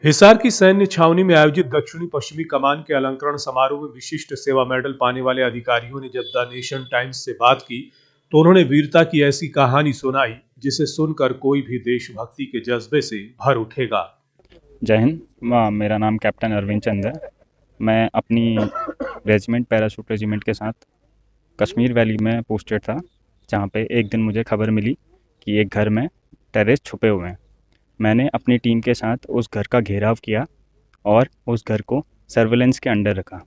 हिसार की सैन्य छावनी में आयोजित दक्षिणी पश्चिमी कमान के अलंकरण समारोह में विशिष्ट सेवा मेडल पाने वाले अधिकारियों ने जब द नेशन टाइम्स से बात की तो उन्होंने वीरता की ऐसी कहानी सुनाई जिसे सुनकर कोई भी देशभक्ति के जज्बे से भर उठेगा। जय हिंद। मेरा नाम कैप्टन अरविंद चंद है। मैं अपनी रेजिमेंट पैराशूट रेजिमेंट के साथ कश्मीर वैली में पोस्टेड था, जहाँ पे एक दिन मुझे खबर मिली कि एक घर में टेररिस्ट छुपे हुए हैं। मैंने अपनी टीम के साथ उस घर का घेराव किया और उस घर को सर्वेलेंस के अंडर रखा।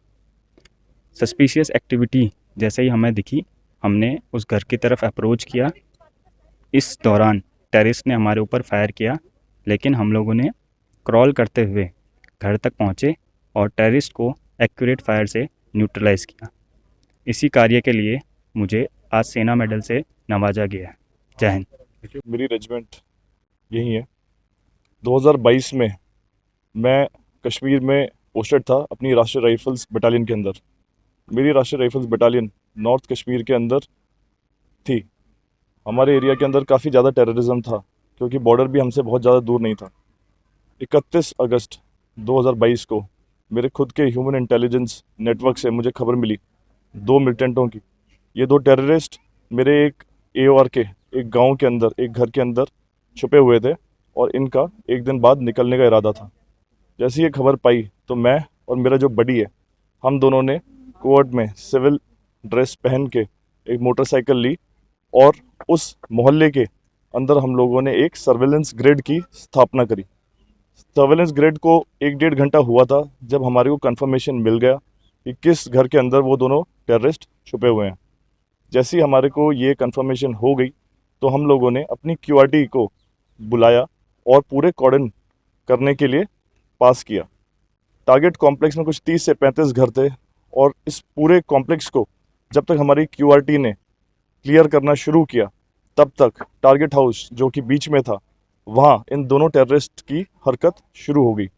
सस्पिशियस एक्टिविटी जैसे ही हमें दिखी, हमने उस घर की तरफ अप्रोच किया। इस दौरान टेररिस्ट ने हमारे ऊपर फायर किया, लेकिन हम लोगों ने क्रॉल करते हुए घर तक पहुँचे और टेररिस्ट को एक्यूरेट फायर से न्यूट्रलाइज़ किया। इसी कार्य के लिए मुझे आज सेना मेडल से नवाजा गया है। जय हिंद। मेरी रेजिमेंट यही है। 2022 में मैं कश्मीर में पोस्टेड था अपनी राष्ट्रीय राइफल्स बटालियन के अंदर। मेरी राष्ट्रीय राइफल्स बटालियन नॉर्थ कश्मीर के अंदर थी। हमारे एरिया के अंदर काफ़ी ज़्यादा टेररिज्म था, क्योंकि बॉर्डर भी हमसे बहुत ज़्यादा दूर नहीं था। 31 अगस्त 2022 को मेरे खुद के ह्यूमन इंटेलिजेंस नेटवर्क से मुझे खबर मिली 2 मिलिटेंटों की। ये 2 टेररिस्ट मेरे एक AOR के एक गांव के अंदर, एक घर के अंदर छुपे हुए थे और इनका एक दिन बाद निकलने का इरादा था। जैसे ये खबर पाई तो मैं और मेरा जो बडी है, हम दोनों ने कोर्ट में सिविल ड्रेस पहन के एक मोटरसाइकिल ली और उस मोहल्ले के अंदर हम लोगों ने एक सर्वेलेंस ग्रिड की स्थापना करी। सर्वेलेंस ग्रिड को 1-1.5 घंटा हुआ था जब हमारे को कंफर्मेशन मिल गया कि किस घर के अंदर वो दोनों टेररिस्ट छुपे हुए हैं। जैसे ही हमारे को ये कंफर्मेशन हो गई तो हम लोगों ने अपनी QRT को बुलाया और पूरे कॉर्डन करने के लिए पास किया। टारगेट कॉम्प्लेक्स में कुछ 30 से 35 घर थे और इस पूरे कॉम्प्लेक्स को जब तक हमारी QRT ने क्लियर करना शुरू किया, तब तक टारगेट हाउस जो कि बीच में था, वहाँ इन दोनों टेररिस्ट की हरकत शुरू हो गई।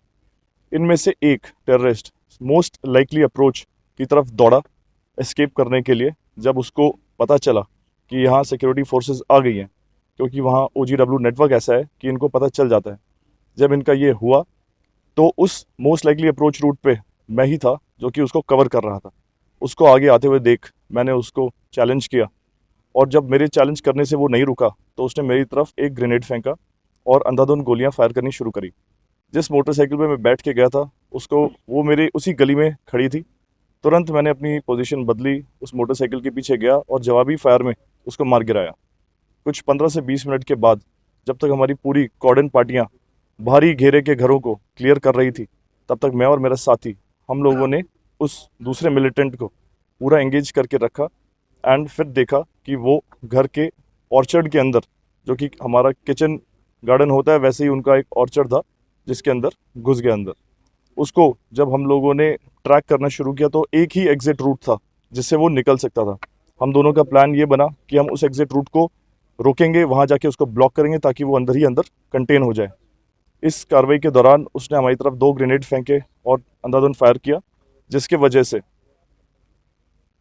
इनमें से एक टेररिस्ट मोस्ट लाइकली अप्रोच की तरफ दौड़ा एस्केप करने के लिए, जब उसको पता चला कि यहाँ सिक्योरिटी फोर्सेस आ गई हैं, क्योंकि वहाँ OGW नेटवर्क ऐसा है कि इनको पता चल जाता है। जब इनका ये हुआ तो उस मोस्ट लाइकली अप्रोच रूट पे मैं ही था जो कि उसको कवर कर रहा था। उसको आगे आते हुए देख मैंने उसको चैलेंज किया और जब मेरे चैलेंज करने से वो नहीं रुका तो उसने मेरी तरफ एक ग्रेनेड फेंका और अंधाधुंध गोलियां फायर करनी शुरू करी। जिस मोटरसाइकिल पे मैं बैठ के गया था उसको, वो मेरे उसी गली में खड़ी थी। तुरंत मैंने अपनी पोजीशन बदली, उस मोटरसाइकिल के पीछे गया और जवाबी फायर में उसको मार गिराया। कुछ 15 से 20 मिनट के बाद जब तक हमारी पूरी कॉर्डन पार्टियाँ भारी घेरे के घरों को क्लियर कर रही थी, तब तक मैं और मेरा साथी, हम लोगों ने उस दूसरे मिलिटेंट को पूरा एंगेज करके रखा एंड फिर देखा कि वो घर के ऑर्चर्ड के अंदर, जो कि हमारा किचन गार्डन होता है वैसे ही उनका एक ऑर्चर्ड था जिसके अंदर घुस गया अंदर। उसको जब हम लोगों ने ट्रैक करना शुरू किया तो एक ही एग्जिट रूट था जिससे वो निकल सकता था। हम दोनों का प्लान ये बना कि हम उस एग्जिट रूट को रोकेंगे, वहाँ जाके उसको ब्लॉक करेंगे ताकि वो अंदर ही अंदर कंटेन हो जाए। इस कार्रवाई के दौरान उसने हमारी तरफ 2 ग्रेनेड फेंके और अंधाधुंध फायर किया, जिसके वजह से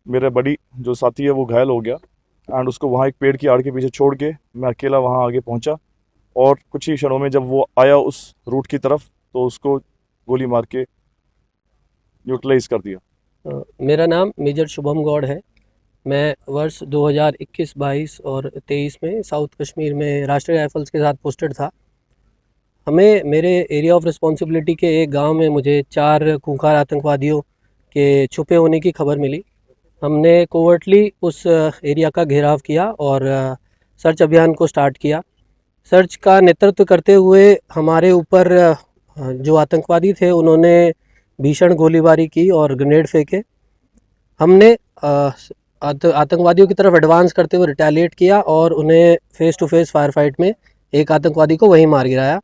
मेरा बड़ी जो साथी है वो घायल हो गया एंड उसको वहाँ एक पेड़ की आड़ के पीछे छोड़ के मैं अकेला वहाँ आगे पहुँचा और कुछ ही क्षणों में जब वो आया उस रूट की तरफ तो उसको गोली मार के न्यूट्रलाइज कर दिया। मेरा नाम मेजर शुभम गौड़ है। मैं वर्ष 2021, 22 और 23 में साउथ कश्मीर में राष्ट्रीय राइफल्स के साथ पोस्टेड था। हमें मेरे एरिया ऑफ रिस्पॉन्सिबिलिटी के एक गांव में मुझे 4 खूंखार आतंकवादियों के छुपे होने की खबर मिली। हमने कोवर्टली उस एरिया का घेराव किया और सर्च अभियान को स्टार्ट किया। सर्च का नेतृत्व करते हुए हमारे ऊपर जो आतंकवादी थे उन्होंने भीषण गोलीबारी की और ग्रेनेड फेंके। हमने आतंकवादियों की तरफ एडवांस करते हुए रिटेलिएट किया और उन्हें face to face fire fight में एक आतंकवादी को वहीं मार गिराया।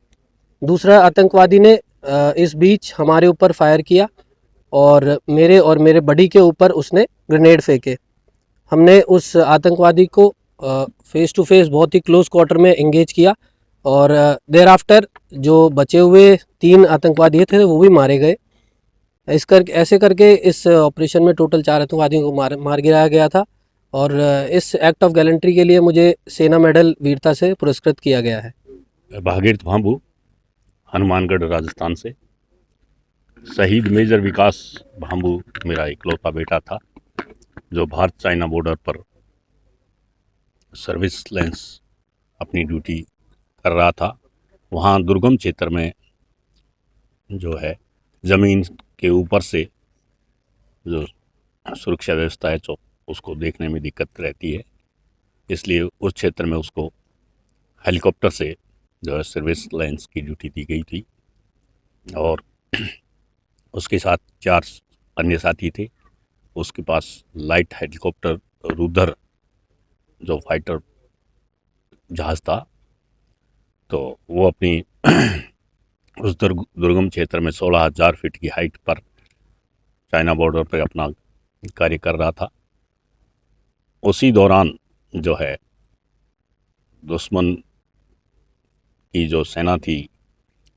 दूसरा आतंकवादी ने इस बीच हमारे ऊपर फायर किया और मेरे बडी के ऊपर उसने ग्रेनेड फेंके। हमने उस आतंकवादी को फेस टू फेस बहुत ही क्लोज क्वार्टर में एंगेज किया और देर आफ्टर जो बचे हुए 3 आतंकवादी थे वो भी मारे गए। ऐसे करके इस ऑपरेशन में टोटल 4 आतंकवादियों को मार गिराया गया था और इस एक्ट ऑफ गैलेंट्री के लिए मुझे सेना मेडल वीरता से पुरस्कृत किया गया है। भागीरथ भांबू, हनुमानगढ़, राजस्थान से। शहीद मेजर विकास भांबू मेरा इकलौता बेटा था, जो भारत चाइना बॉर्डर पर सर्विस लेंस अपनी ड्यूटी कर रहा था। वहाँ दुर्गम क्षेत्र में जो है ज़मीन के ऊपर से जो सुरक्षा व्यवस्था है तो उसको देखने में दिक्कत रहती है, इसलिए उस क्षेत्र में उसको हेलीकॉप्टर से जो है सर्विस लाइन्स की ड्यूटी दी गई थी। और उसके साथ 4 अन्य साथी थे। उसके पास लाइट हेलीकॉप्टर रुद्र जो फाइटर जहाज़ था, तो वो अपनी उस दुर्गम क्षेत्र में 16,000 फीट की हाइट पर चाइना बॉर्डर पर अपना कार्य कर रहा था। उसी दौरान जो है दुश्मन की जो सेना थी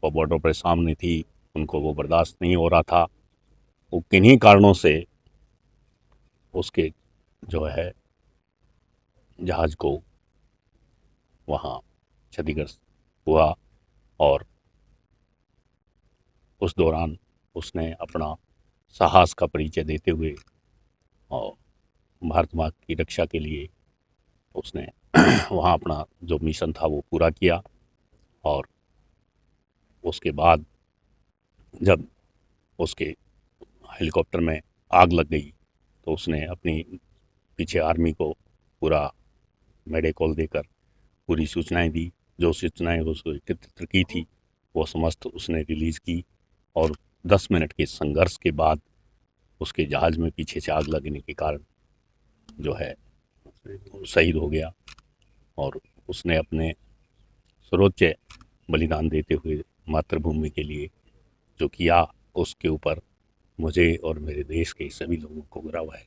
वो बॉर्डर पर सामने थी, उनको वो बर्दाश्त नहीं हो रहा था। वो किन्हीं कारणों से उसके जो है जहाज़ को वहाँ क्षतिग्रस्त हुआ और उस दौरान उसने अपना साहस का परिचय देते हुए और भारत माँ की रक्षा के लिए उसने वहाँ अपना जो मिशन था वो पूरा किया। और उसके बाद जब उसके हेलीकॉप्टर में आग लग गई तो उसने अपनी पीछे आर्मी को पूरा मैडे कॉल देकर पूरी सूचनाएं दी। जो सूचनाएं उसको एकत्र की थी वो समस्त उसने रिलीज़ की और 10 मिनट के संघर्ष के बाद उसके जहाज़ में पीछे से आग लगने के कारण जो है शहीद हो गया। और उसने अपने सर्वोच्च बलिदान देते हुए मातृभूमि के लिए जो किया, उसके ऊपर मुझे और मेरे देश के सभी लोगों को गर्व है।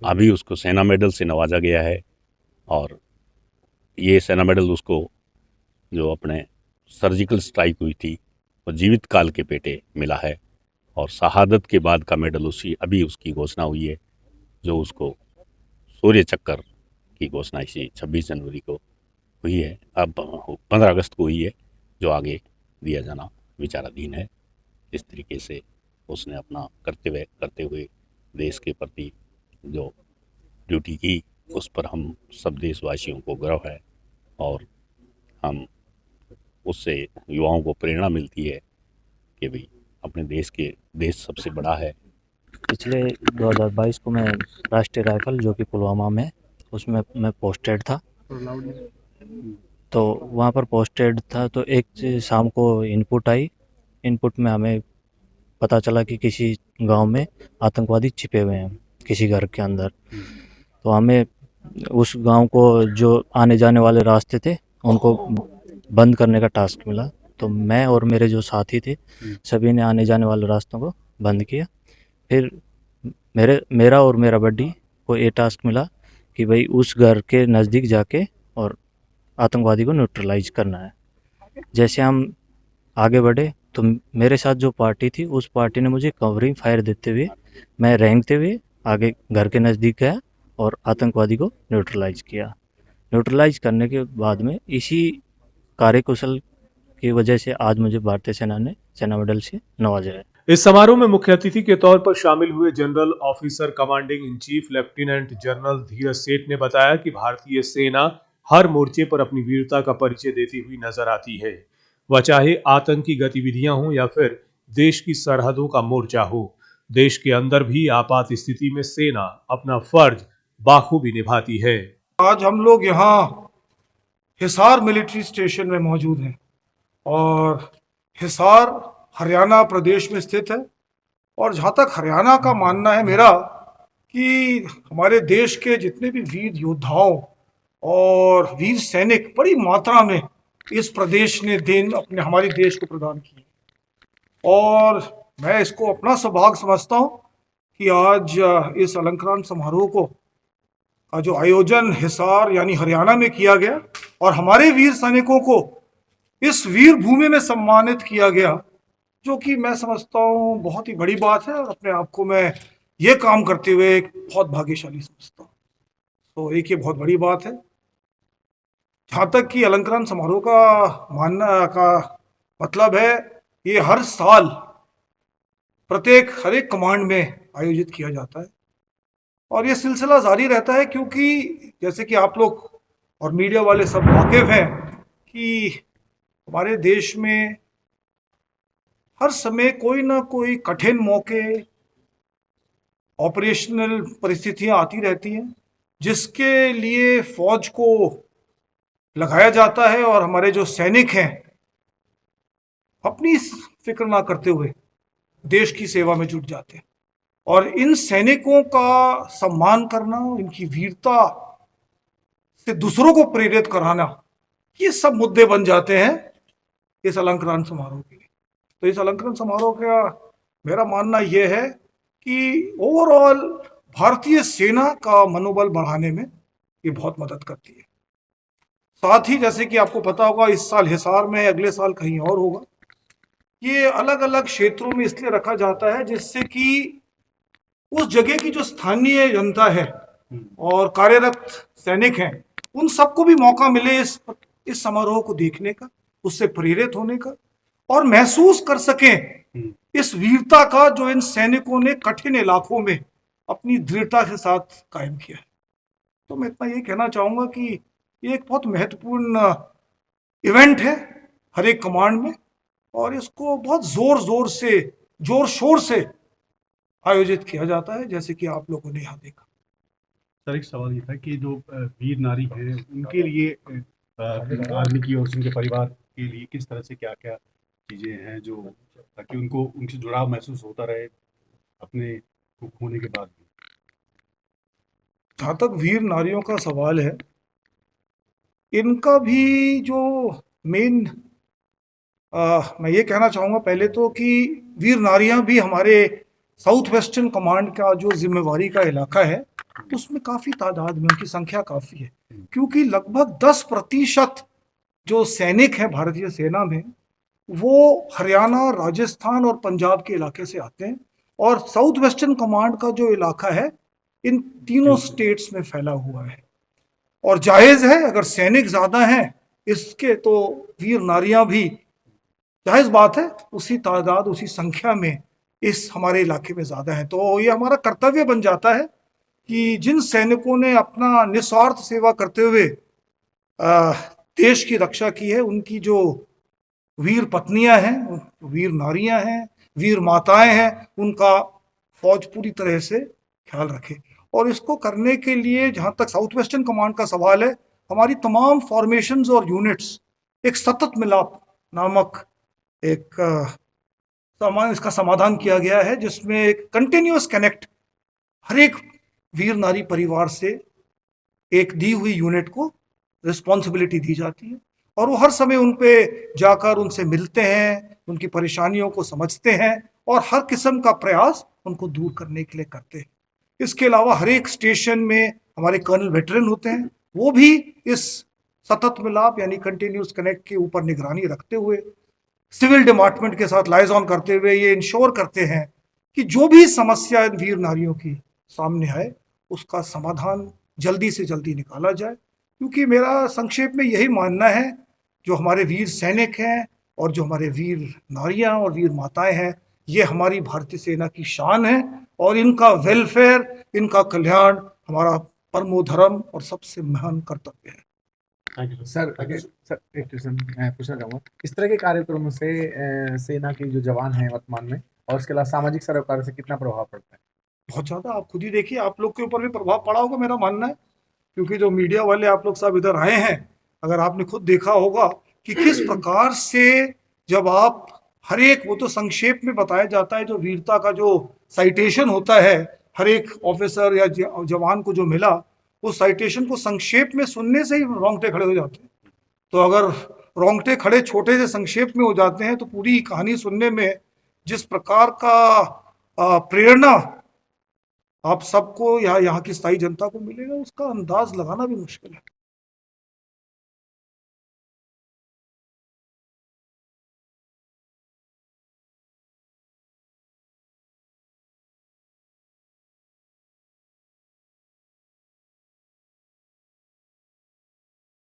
अभी उसको सेना मेडल से नवाजा गया है और ये सेना मेडल उसको जो अपने सर्जिकल स्ट्राइक हुई थी वो जीवित काल के पेटे मिला है। और शहादत के बाद का मेडल अभी उसकी घोषणा हुई है, जो उसको सूर्य चक्कर की घोषणा इसी 26 जनवरी को हुई है, अब 15 अगस्त को हुई है, जो आगे दिया जाना विचाराधीन है। इस तरीके से उसने अपना कर्तव्य करते हुए देश के प्रति जो ड्यूटी की, उस पर हम सब देशवासियों को गर्व है और हम उससे युवाओं को प्रेरणा मिलती है कि भाई अपने देश सबसे बड़ा है। पिछले 2022 को मैं राष्ट्रीय राइफल जो कि पुलवामा में उसमें मैं पोस्टेड था। तो वहाँ पर पोस्टेड था तो एक शाम को इनपुट आई। इनपुट में हमें पता चला कि किसी गांव में आतंकवादी छिपे हुए हैं किसी घर के अंदर। तो हमें उस गांव को जो आने जाने वाले रास्ते थे उनको बंद करने का टास्क मिला। तो मैं और मेरे जो साथी थे सभी ने आने जाने वाले रास्तों को बंद किया। फिर मेरा और मेरा बड्डी को ये टास्क मिला कि भाई उस घर के नज़दीक जाके और आतंकवादी को न्यूट्रलाइज करना है। जैसे हम आगे बढ़े तो मेरे साथ जो पार्टी थी उस पार्टी ने मुझे कवरिंग फायर देते हुए मैं रेंगते हुए आगे घर के नज़दीक गया और आतंकवादी को न्यूट्रलाइज किया। न्यूट्रलाइज करने के बाद में इसी कार्यकुशल की वजह से आज मुझे भारतीय सेना ने सेना मेडल से नवाजा है। इस समारोह में मुख्य अतिथि के तौर पर शामिल हुए general officer commanding in chief lieutenant general Dheeraj Seth ने बताया कि भारतीय सेना हर मोर्चे पर अपनी वीरता का परिचय देती हुई नजर आती है, वह चाहे आतंकी गतिविधियां हों या फिर देश की सरहदों का मोर्चा हो। देश के अंदर भी आपात स्थिति में सेना अपना फर्ज बाखूबी निभाती है। आज हम लोग यहाँ हिसार मिलिट्री स्टेशन में मौजूद हैं और हिसार हरियाणा प्रदेश में स्थित है। और जहाँ तक हरियाणा का मानना है मेरा कि हमारे देश के जितने भी वीर योद्धाओं और वीर सैनिक बड़ी मात्रा में इस प्रदेश ने अपने हमारे देश को प्रदान किए। और मैं इसको अपना सौभाग्य समझता हूँ कि आज इस अलंकरण समारोह को का जो आयोजन हिसार यानी हरियाणा में किया गया और हमारे वीर सैनिकों को इस वीर भूमि में सम्मानित किया गया, जो कि मैं समझता हूँ बहुत ही बड़ी बात है और अपने आप को मैं ये काम करते हुए एक बहुत भाग्यशाली समझता हूँ। तो एक ये बहुत बड़ी बात है। जहाँ तक कि अलंकरण समारोह का मानना का मतलब है ये हर साल हर एक कमांड में आयोजित किया जाता है और ये सिलसिला जारी रहता है, क्योंकि जैसे कि आप लोग और मीडिया वाले सब वाकिफ हैं कि हमारे देश में हर समय कोई ना कोई कठिन मौके, ऑपरेशनल परिस्थितियां आती रहती हैं, जिसके लिए फौज को लगाया जाता है और हमारे जो सैनिक हैं अपनी फिक्र ना करते हुए देश की सेवा में जुट जाते हैं। और इन सैनिकों का सम्मान करना, इनकी वीरता से दूसरों को प्रेरित कराना, ये सब मुद्दे बन जाते हैं इस अलंकरण समारोह के लिए। तो इस अलंकरण समारोह का मेरा मानना यह है कि ओवरऑल भारतीय सेना का मनोबल बढ़ाने में ये बहुत मदद करती है। साथ ही जैसे कि आपको पता होगा, इस साल हिसार में, अगले साल कहीं और होगा। ये अलग अलग क्षेत्रों में इसलिए रखा जाता है जिससे कि उस जगह की जो स्थानीय जनता है और कार्यरत सैनिक हैं, उन सबको भी मौका मिले इस समारोह को देखने का, उससे प्रेरित होने का और महसूस कर सकें इस वीरता का जो इन सैनिकों ने कठिन इलाकों में अपनी दृढ़ता के साथ कायम किया है। तो मैं इतना ये कहना चाहूँगा कि ये एक बहुत महत्वपूर्ण इवेंट है हर एक कमांड में, और इसको बहुत जोर शोर से आयोजित किया जाता है, जैसे कि आप लोगों ने यहाँ देखा। सर, एक सवाल ये था कि जो वीर नारी हैं उनके लिए आर्मी की ओर से उनके परिवार के लिए किस तरह से क्या-क्या चीज़ें हैं जो, ताकि उनको उनसे जुड़ाव महसूस होता रहे अपने को खोने के बाद भी? जहाँ तक वीर नारियों का सवाल है, इनका भी जो मेन मैं ये कहना चाहूँगा पहले तो कि वीर नारियां भी हमारे साउथ वेस्टर्न कमांड का जो जिम्मेवारी का इलाका है उसमें काफ़ी तादाद में उनकी संख्या काफ़ी है, क्योंकि लगभग 10% जो सैनिक हैं भारतीय सेना में वो हरियाणा, राजस्थान और पंजाब के इलाके से आते हैं। और साउथ वेस्टर्न कमांड का जो इलाका है इन तीनों स्टेट्स में फैला हुआ है। और जायज़ है, अगर सैनिक ज़्यादा हैं इसके तो वीर नारियां भी, जायज़ बात है, उसी तादाद उसी संख्या में इस हमारे इलाके में ज़्यादा है। तो ये हमारा कर्तव्य बन जाता है कि जिन सैनिकों ने अपना निस्वार्थ सेवा करते हुए देश की रक्षा की है, उनकी जो वीर पत्नियां हैं, वीर नारियां हैं, वीर माताएं हैं, उनका फौज पूरी तरह से ख्याल रखे। और इसको करने के लिए जहां तक साउथ वेस्टर्न कमांड का सवाल है, हमारी तमाम फॉर्मेशंस और यूनिट्स एक सतत मिलाप नामक एक इसका समाधान किया गया है, जिसमें एक कंटिन्यूअस कनेक्ट हर एक वीर नारी परिवार से एक दी हुई यूनिट को रिस्पॉन्सिबिलिटी दी जाती है और वो हर समय उन पे जाकर उनसे मिलते हैं, उनकी परेशानियों को समझते हैं और हर किस्म का प्रयास उनको दूर करने के लिए करते हैं। इसके अलावा हर एक स्टेशन में हमारे कर्नल वेटरन होते हैं, वो भी इस सतत मिलाप यानी कंटिन्यूअस कनेक्ट के ऊपर निगरानी रखते हुए, सिविल डिपार्टमेंट के साथ लाइजॉन करते हुए ये इंश्योर करते हैं कि जो भी समस्या इन वीर नारियों की सामने आए उसका समाधान जल्दी से जल्दी निकाला जाए। क्योंकि मेरा संक्षेप में यही मानना है, जो हमारे वीर सैनिक हैं और जो हमारे वीर नारियां और वीर माताएं हैं, ये हमारी भारतीय सेना की शान है और इनका वेलफेयर, इनका कल्याण हमारा परमो धर्म और सबसे महान कर्तव्य है। सर एक क्वेश्चन मैं पूछना चाहूँगा, इस तरह के कार्यक्रमों से सेना के जो जवान हैं वर्तमान में और उसके अलावा सामाजिक सरोकार से कितना प्रभाव पड़ता है? बहुत ज़्यादा। आप खुद ही देखिए, आप लोग के ऊपर भी प्रभाव पड़ा होगा मेरा मानना है, क्योंकि जो मीडिया वाले आप लोग सब इधर आए हैं, अगर आपने खुद देखा होगा कि किस प्रकार से जब आप हर एक, वो तो संक्षेप में बताया जाता है, जो वीरता का जो साइटेशन होता है हर एक ऑफिसर या जवान को जो मिला, उस साइटेशन को संक्षेप में सुनने से ही रोंगटे खड़े हो जाते हैं। तो अगर रोंगटे खड़े छोटे से संक्षेप में हो जाते हैं तो पूरी कहानी सुनने में जिस प्रकार का प्रेरणा आप सबको यहाँ की स्थायी जनता को मिलेगा, उसका अंदाज लगाना भी मुश्किल है।